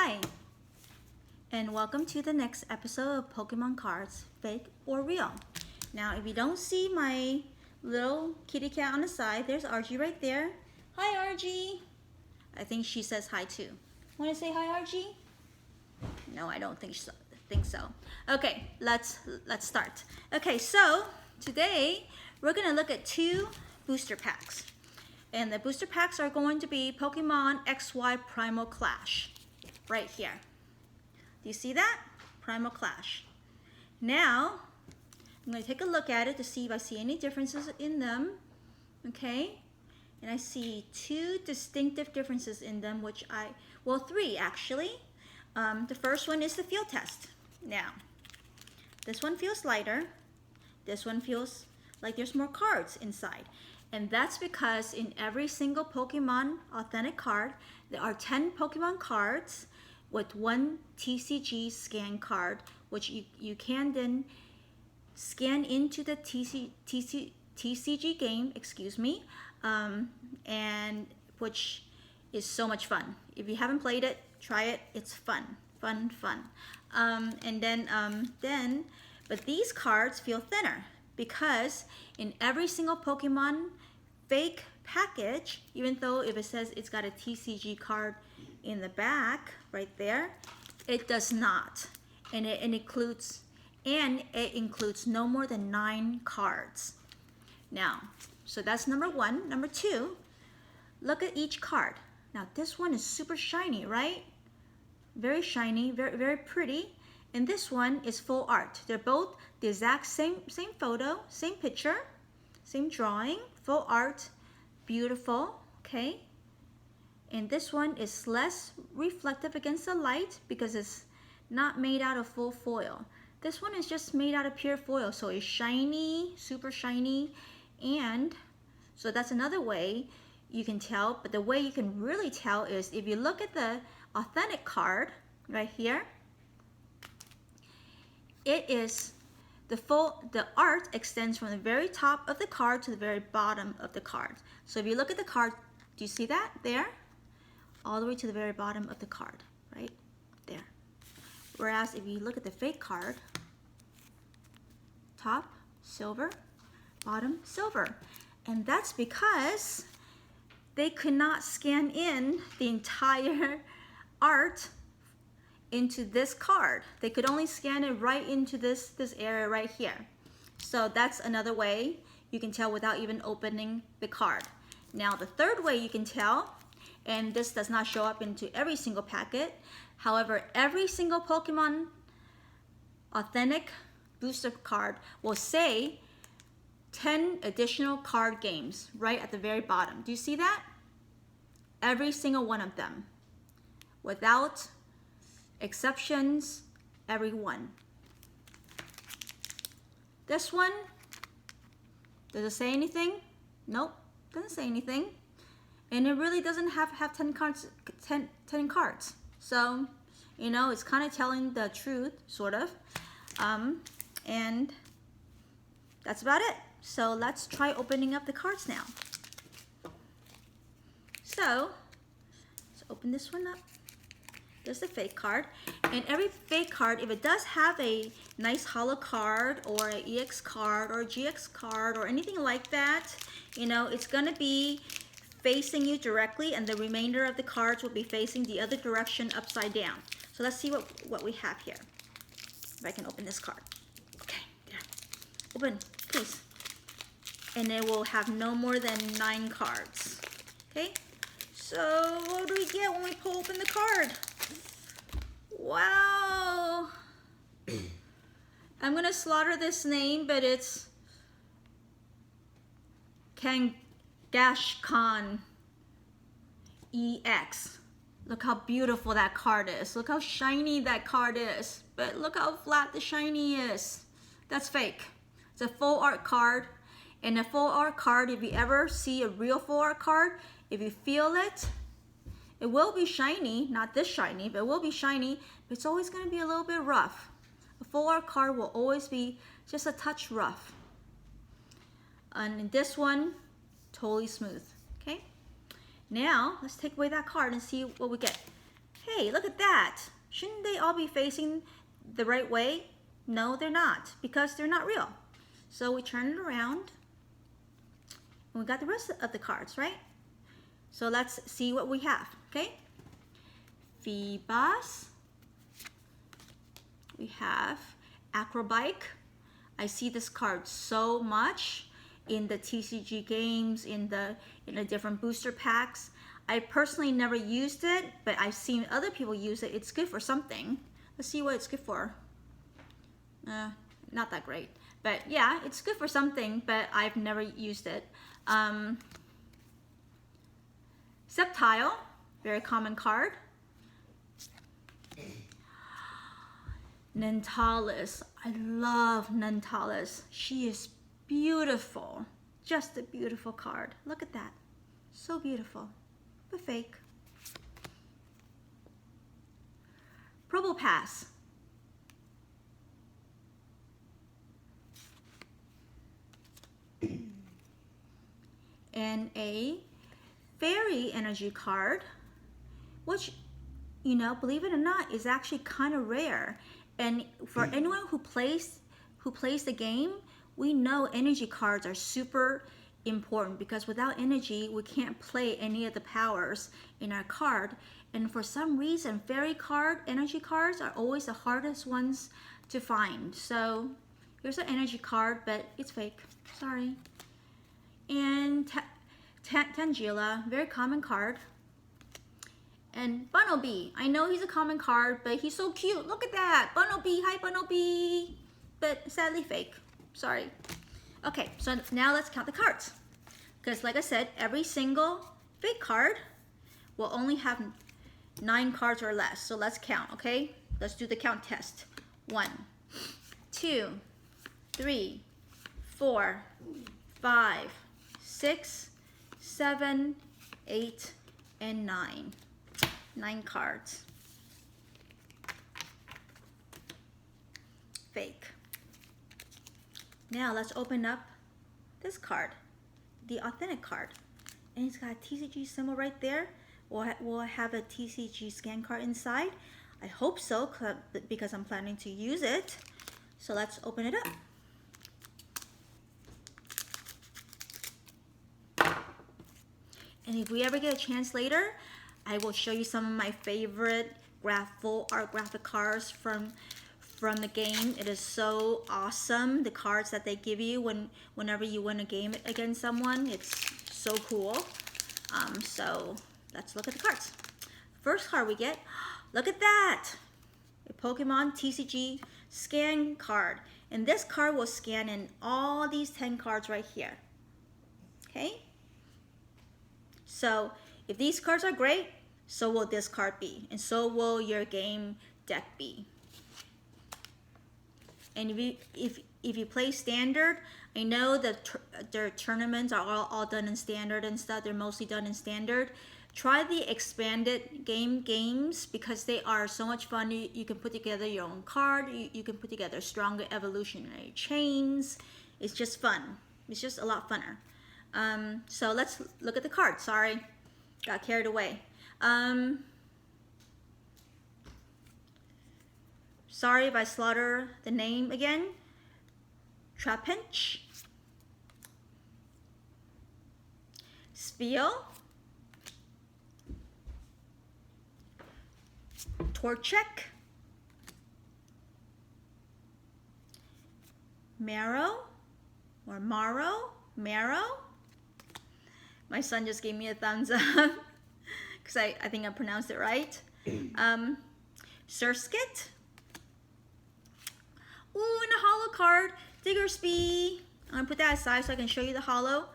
Hi, and welcome to the next episode of Pokemon Cards, Fake or Real. Now, if you don't see my little kitty cat on the side, there's RG right there. Hi, RG. I think she says hi too. Want to say hi, RG? No, I don't think so. Okay, let's start. Okay, so today we're gonna look at two booster packs, and the booster packs are going to be Pokemon XY Primal Clash, right here. Do you see that? Primal Clash. Now, I'm going to take a look at it to see if I see any differences in them. Okay? And I see two distinctive differences in them, three actually. The first one is the field test. Now, this one feels lighter. This one feels like there's more cards inside. And that's because in every single Pokemon authentic card, there are 10 Pokemon cards with one TCG scan card, which you can then scan into the TCG game, and which is so much fun. If you haven't played it, try it. It's fun. But these cards feel thinner because in every single Pokemon fake package, even though if it says it's got a TCG card in the back right there, it does not, and it includes no more than 9 cards. Now, so that's number one. Number two, look at each card. Now this one is super shiny, right? Very shiny, very, very pretty. And this one is full art. They're both the exact same photo, same picture, same drawing, full art, beautiful, okay? And this one is less reflective against the light because it's not made out of full foil. This one is just made out of pure foil, so it's shiny, super shiny. And so that's another way you can tell, but the way you can really tell is if you look at the authentic card right here, the art extends from the very top of the card to the very bottom of the card. So if you look at the card, do you see that there? All the way to the very bottom of the card, right there. Whereas if you look at the fake card, top silver, bottom silver. And that's because they could not scan in the entire art into this card. They could only scan it right into this area right here. So that's another way you can tell without even opening the card. Now the third way you can tell, and this does not show up into every single packet, however, every single Pokemon authentic booster card will say 10 additional card games right at the very bottom. Do you see that? Every single one of them, without exceptions, every one. This one, does it say anything? Nope, doesn't say anything. And it really doesn't have 10 cards. So, you know, it's kind of telling the truth, sort of. And that's about it. So let's try opening up the cards now. So, let's open this one up. There's the fake card. And every fake card, if it does have a nice holo card or an EX card or a GX card or anything like that, you know, it's gonna be facing you directly, and the remainder of the cards will be facing the other direction upside down. So let's see what we have here. If I can open this card. Okay, there. Open, please. And it will have no more than 9 cards. Okay, so what do we get when we pull open the card? Wow. I'm gonna slaughter this name, but it's Kangaskhan EX. Look how beautiful that card is. Look how shiny that card is. But look how flat the shiny is. That's fake. It's a full art card. And a full art card, if you ever see a real full art card, if you feel it, it will be shiny. Not this shiny, but it will be shiny. But it's always going to be a little bit rough. A full art card will always be just a touch rough. And in this one, totally smooth. Okay, now let's take away that card and see what we get. Hey, look at that. Shouldn't they all be facing the right way? No, they're not, because they're not real. So we turn it around, and we got the rest of the cards, right? So let's see what we have, okay? Phoebus. We have Acrobike. I see this card so much in the TCG games, in the different booster packs. I personally never used it, but I've seen other people use it. It's good for something. Let's see what it's good for. Not that great, but yeah, it's good for something, but I've never used it. Sceptile, very common card. Nentalis, I love Nentalis. She is beautiful, just a beautiful card. Look at that, so beautiful, but fake. Probopass. And a fairy energy card, which, you know, believe it or not, is actually kind of rare. And for anyone who plays the game, we know energy cards are super important, because without energy, we can't play any of the powers in our card. And for some reason, fairy card, energy cards are always the hardest ones to find. So here's an energy card, but it's fake. Sorry. And Tangela, very common card. And Bunnelby, I know he's a common card, but he's so cute. Look at that, Bunnelby, hi Bunnelby. But sadly fake, sorry. Okay, so now let's count the cards. Because like I said, every single fake card will only have 9 cards or less. So let's count, okay? Let's do the count test. 1, 2, 3, 4, 5, 6, 7, 8, and 9. 9 cards. Fake. Now let's open up this card, the authentic card. And it's got a TCG symbol right there. Will I have a TCG scan card inside? I hope so, because I'm planning to use it. So let's open it up. And if we ever get a chance later, I will show you some of my favorite graphic cards from the game. It is so awesome, the cards that they give you whenever you win a game against someone. It's so cool. So let's look at the cards. First card we get, look at that! A Pokemon TCG scan card. And this card will scan in all these 10 cards right here. Okay? So if these cards are great, so will this card be, and so will your game deck be. And if you play standard, I know that their tournaments are all done in standard and stuff. They're mostly done in standard. Try the expanded games, because they are so much fun. You can put together your own card. You can put together stronger evolutionary chains. It's just fun. It's just a lot funner. So let's look at the cards. Sorry, got carried away. Sorry if I slaughter the name again. Trapinch, Spiel, Torchic, Marrow, or Marrow. My son just gave me a thumbs up because I think I pronounced it right. Surskit. Ooh, and a holo card, Diggersby. I'm gonna put that aside so I can show you the holo.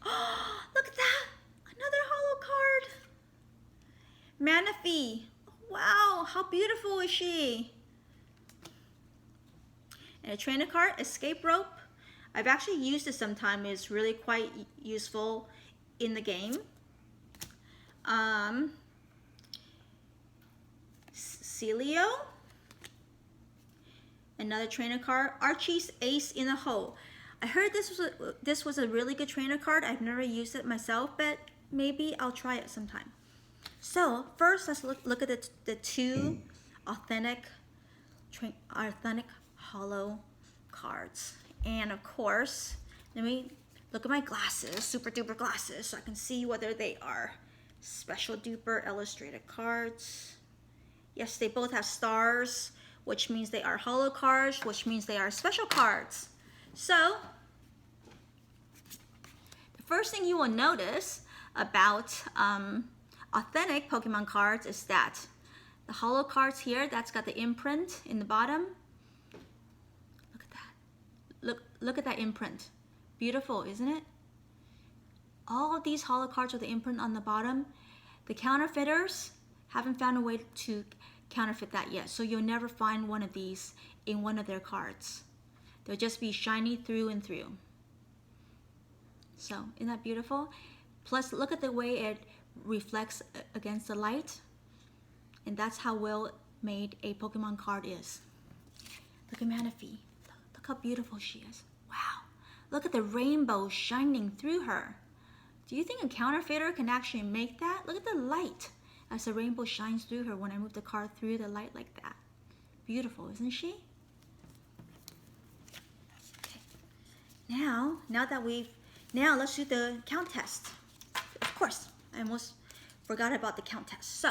Oh, look at that, another holo card. Manaphy. Wow, how beautiful is she? And a trainer card, Escape Rope. I've actually used it sometime. It's really quite useful in the game. Celio. Another trainer card, Archie's Ace in a Hole. I heard this was a really good trainer card. I've never used it myself, but maybe I'll try it sometime. So first, let's look at the two authentic holo cards. And of course, let me look at my glasses, super duper glasses, so I can see whether they are special duper illustrated cards. Yes, they both have stars, which means they are holo cards, which means they are special cards. So the first thing you will notice about authentic Pokemon cards is that the holo cards here, that's got the imprint in the bottom. Look at that. Look at that imprint. Beautiful, isn't it? All of these holo cards with the imprint on the bottom, the counterfeiters haven't found a way to counterfeit that yet. So you'll never find one of these in one of their cards. They'll just be shiny through and through. So, isn't that beautiful? Plus, look at the way it reflects against the light. And that's how well made a Pokemon card is. Look at Manaphy. Look how beautiful she is. Wow. Look at the rainbow shining through her. Do you think a counterfeiter can actually make that? Look at the light as the rainbow shines through her when I move the card through the light like that. Beautiful, isn't she? Okay. Now let's do the count test. Of course, I almost forgot about the count test. So,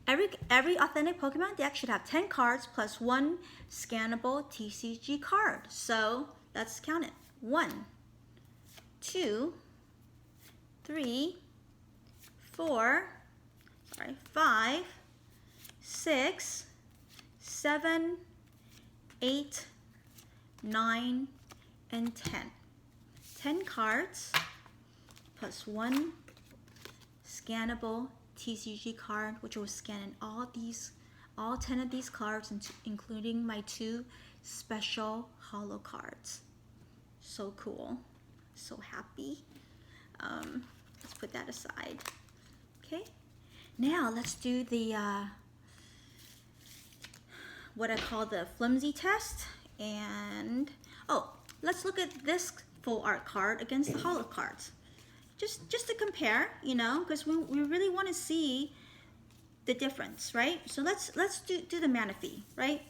every authentic Pokemon deck should have 10 cards plus 1 scannable TCG card. So, let's count it. 1, 2, 3, 4, 5, 6, 7, 8, 9, and 10. 10 cards plus 1 scannable TCG card, which will scan in all 10 of these cards, including my 2 special holo cards. So cool. So happy. Let's put that aside. Okay. Now let's do the what I call the flimsy test. And let's look at this full art card against the holo cards. Just to compare, you know, because we really want to see the difference, right? So let's do the Manaphy, right?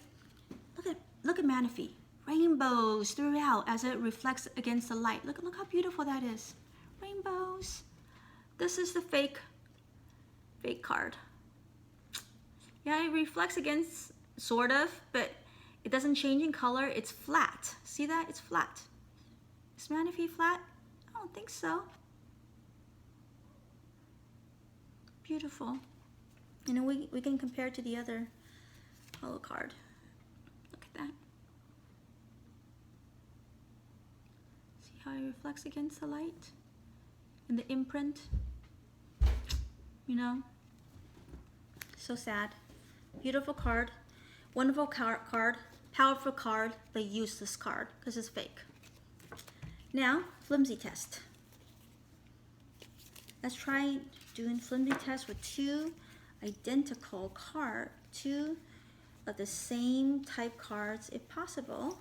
Look at Manaphy. Rainbows throughout as it reflects against the light. Look how beautiful that is. Rainbows. This is the fake card. Yeah, it reflects against, sort of, but it doesn't change in color. It's flat. See that? It's flat. Is Manaphy flat? I don't think so. Beautiful. And then we can compare it to the other holo card. Look at that. See how it reflects against the light? And the imprint. You know? So sad. Beautiful card. Wonderful card. Powerful card, but useless card because it's fake. Now, flimsy test. Let's try doing flimsy test with 2 identical cards, 2 of the same type cards if possible.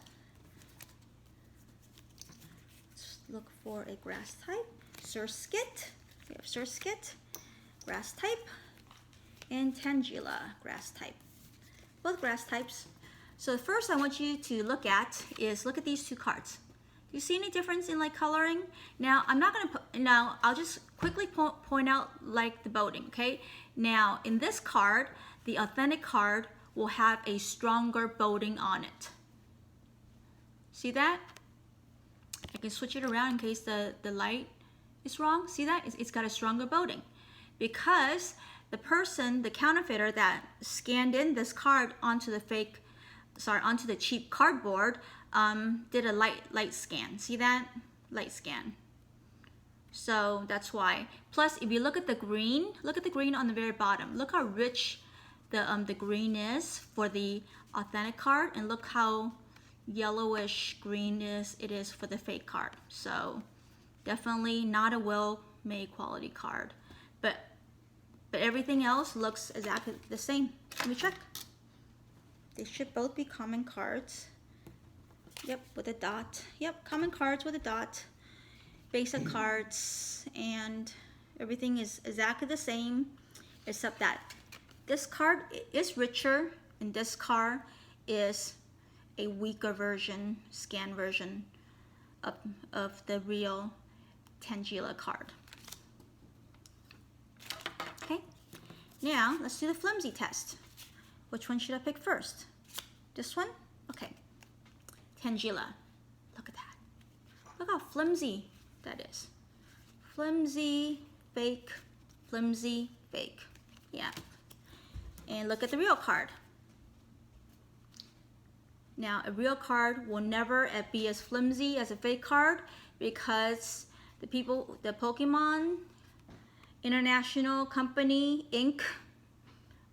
Let's look for a grass type. Surskit. We have Surskit, grass type, and Tangela, grass type. Both grass types. So the first I want you to look at these 2 cards. Do you see any difference in like coloring? Now I'm not gonna put. Now I'll just quickly point out like the boating. Okay. Now in this card, the authentic card will have a stronger boating on it. See that? I can switch it around in case the light is wrong. See that? It's got a stronger boating because the person, the counterfeiter that scanned in this card onto the cheap cardboard, did a light scan. See that? Light scan. So that's why. Plus, if you look at the green on the very bottom. Look how rich the green is for the authentic card, and look how yellowish green it is for the fake card. So definitely not a well-made quality card. But everything else looks exactly the same. Let me check. They should both be common cards. Yep, with a dot. Yep, common cards with a dot. Basic cards, and everything is exactly the same. except that this card is richer and this card is a weaker version, scan version of the real Tangela card. Okay, now let's do the flimsy test. Which one should I pick first? This one? Okay, Tangela. Look at that. Look how flimsy that is. Flimsy, fake, flimsy, fake. Yeah. And look at the real card. Now, a real card will never be as flimsy as a fake card because the Pokemon International Company, Inc.,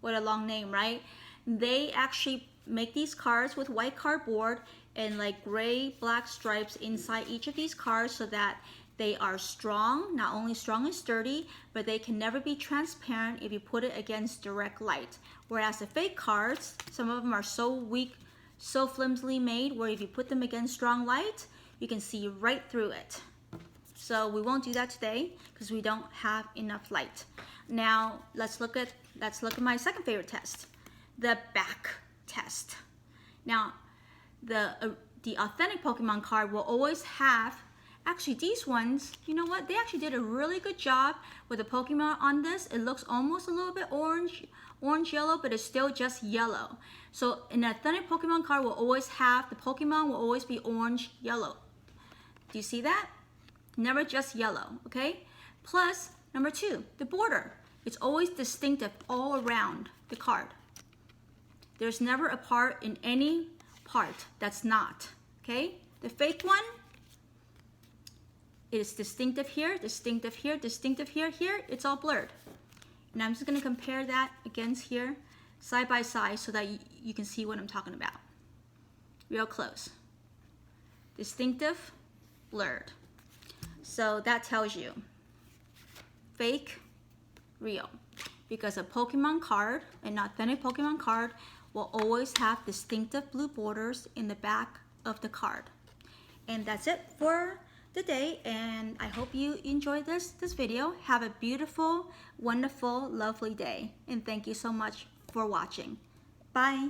what a long name, right? They actually make these cards with white cardboard and like gray, black stripes inside each of these cards so that they are strong, not only strong and sturdy, but they can never be transparent if you put it against direct light. Whereas the fake cards, some of them are so weak, so flimsily made, where if you put them against strong light, you can see right through it. So we won't do that today because we don't have enough light. Now let's look at my second favorite test, the back test. Now the authentic Pokemon card will always have, actually these ones, you know what, they actually did a really good job with the Pokemon on this. It looks almost a little bit orange yellow, but it's still just yellow. So an authentic Pokemon card will always have, the Pokemon will always be orange yellow. Do you see that? Never just yellow, okay? Plus, number 2, the border. It's always distinctive all around the card. There's never a part in any part that's not, okay? The fake one, it is distinctive here, distinctive here, distinctive here, here, it's all blurred. And I'm just gonna compare that against here, side by side, so that you can see what I'm talking about. Real close. Distinctive, blurred. So that tells you fake, real. Because a Pokemon card, an authentic Pokemon card, will always have distinctive blue borders in the back of the card. And that's it for the day, and I hope you enjoyed this video. Have a beautiful, wonderful, lovely day, and thank you so much for watching. Bye.